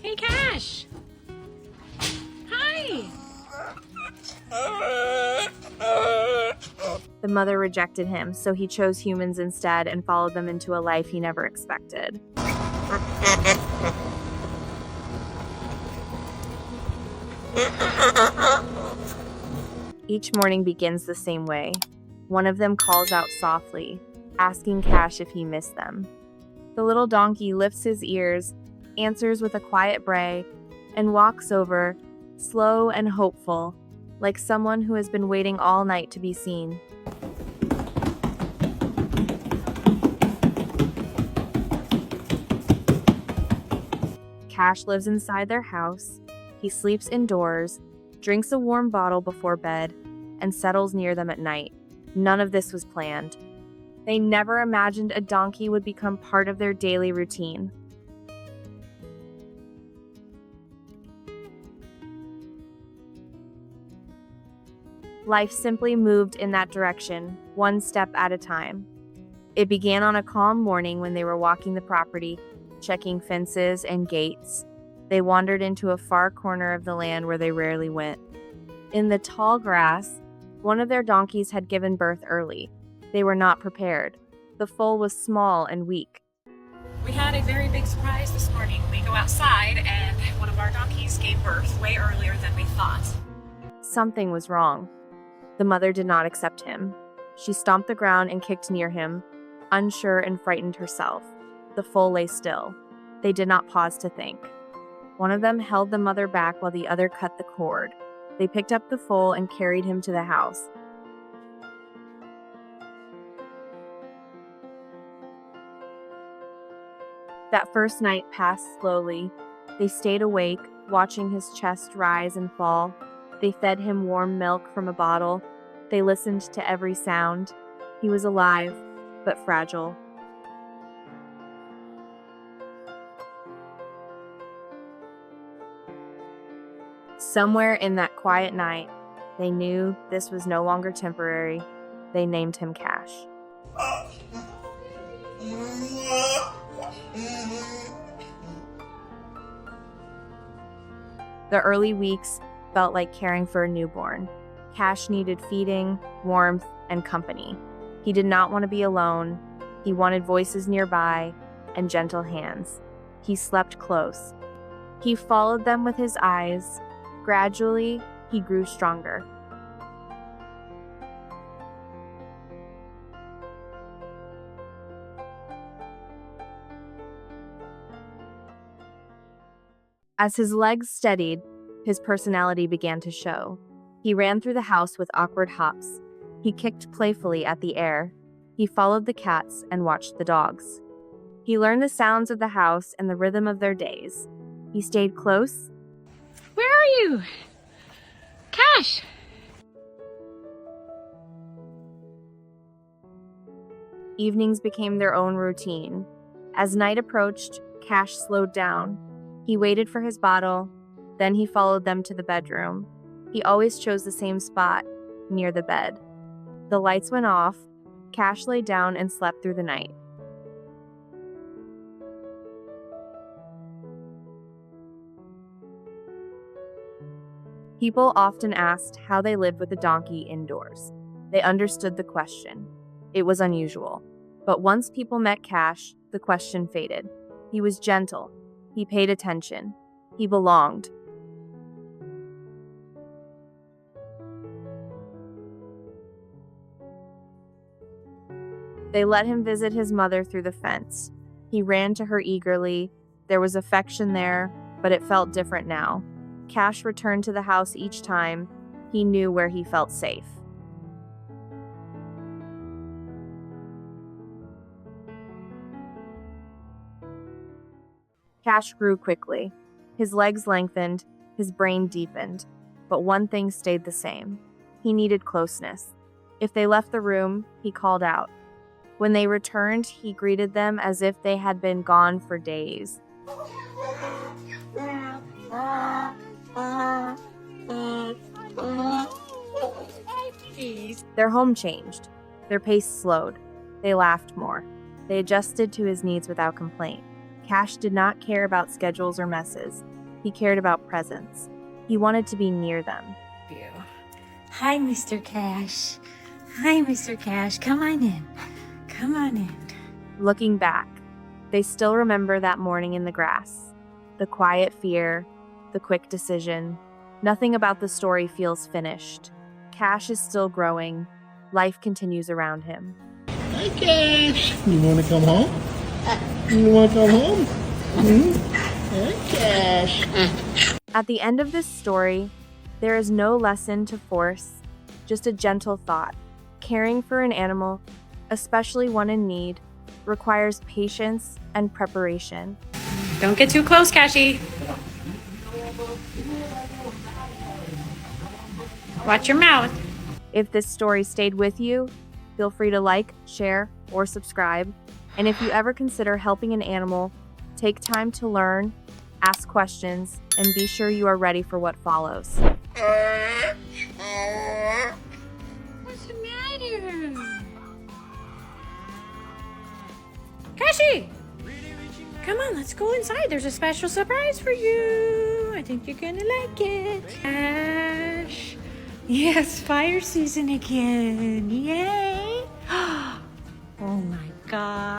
Hey, Cash. Hi. The mother rejected him, so he chose humans instead and followed them into a life he never expected. Each morning begins the same way. One of them calls out softly, asking Cash if he missed them. The little donkey lifts his ears, answers with a quiet bray, and walks over, slow and hopeful, like someone who has been waiting all night to be seen. Cash lives inside their house. He sleeps indoors, drinks a warm bottle before bed, and settles near them at night. None of this was planned. They never imagined a donkey would become part of their daily routine. Life simply moved in that direction, one step at a time. It began on a calm morning when they were walking the property, checking fences and gates. They wandered into a far corner of the land where they rarely went. In the tall grass, one of their donkeys had given birth early. They were not prepared. The foal was small and weak. We had a very big surprise this morning. We go outside and one of our donkeys gave birth way earlier than we thought. Something was wrong. The mother did not accept him. She stomped the ground and kicked near him, unsure and frightened herself. The foal lay still. They did not pause to think. One of them held the mother back while the other cut the cord. They picked up the foal and carried him to the house. That first night passed slowly. They stayed awake, watching his chest rise and fall. They fed him warm milk from a bottle. They listened to every sound. He was alive, but fragile. Somewhere in that quiet night, they knew this was no longer temporary. They named him Cash. The early weeks felt like caring for a newborn. Cash needed feeding, warmth, and company. He did not want to be alone. He wanted voices nearby and gentle hands. He slept close. He followed them with his eyes. Gradually, he grew stronger. As his legs steadied, his personality began to show. He ran through the house with awkward hops. He kicked playfully at the air. He followed the cats and watched the dogs. He learned the sounds of the house and the rhythm of their days. He stayed close. Where are you? Cash! Evenings became their own routine. As night approached, Cash slowed down. He waited for his bottle, then he followed them to the bedroom. He always chose the same spot, near the bed. The lights went off. Cash lay down and slept through the night. People often asked how they lived with a donkey indoors. They understood the question. It was unusual. But once people met Cash, the question faded. He was gentle. He paid attention. He belonged. They let him visit his mother through the fence. He ran to her eagerly. There was affection there, but it felt different now. Cash returned to the house each time. He knew where he felt safe. Cash grew quickly. His legs lengthened, his brain deepened, but one thing stayed the same. He needed closeness. If they left the room, he called out. When they returned, he greeted them as if they had been gone for days. Their home changed. Their pace slowed. They laughed more. They adjusted to his needs without complaint. Cash did not care about schedules or messes. He cared about presence. He wanted to be near them. Hi, Mr. Cash. Hi, Mr. Cash. Come on in. Come on in. Looking back, they still remember that morning in the grass. The quiet fear, the quick decision. Nothing about the story feels finished. Cash is still growing. Life continues around him. Hi, Cash. You want to come home? You want to come home? Hi, Cash. At the end of this story, there is no lesson to force, just a gentle thought. Caring for an animal, especially one in need, requires patience and preparation. Don't get too close, Cashy. Watch your mouth. If this story stayed with you, feel free to like, share, or subscribe. And if you ever consider helping an animal, take time to learn, ask questions, and be sure you are ready for what follows. What's the matter? Cashy! Come on, let's go inside. There's a special surprise for you. I think you're gonna like it. Cash. Yes, fire season again. Yay! Oh my God.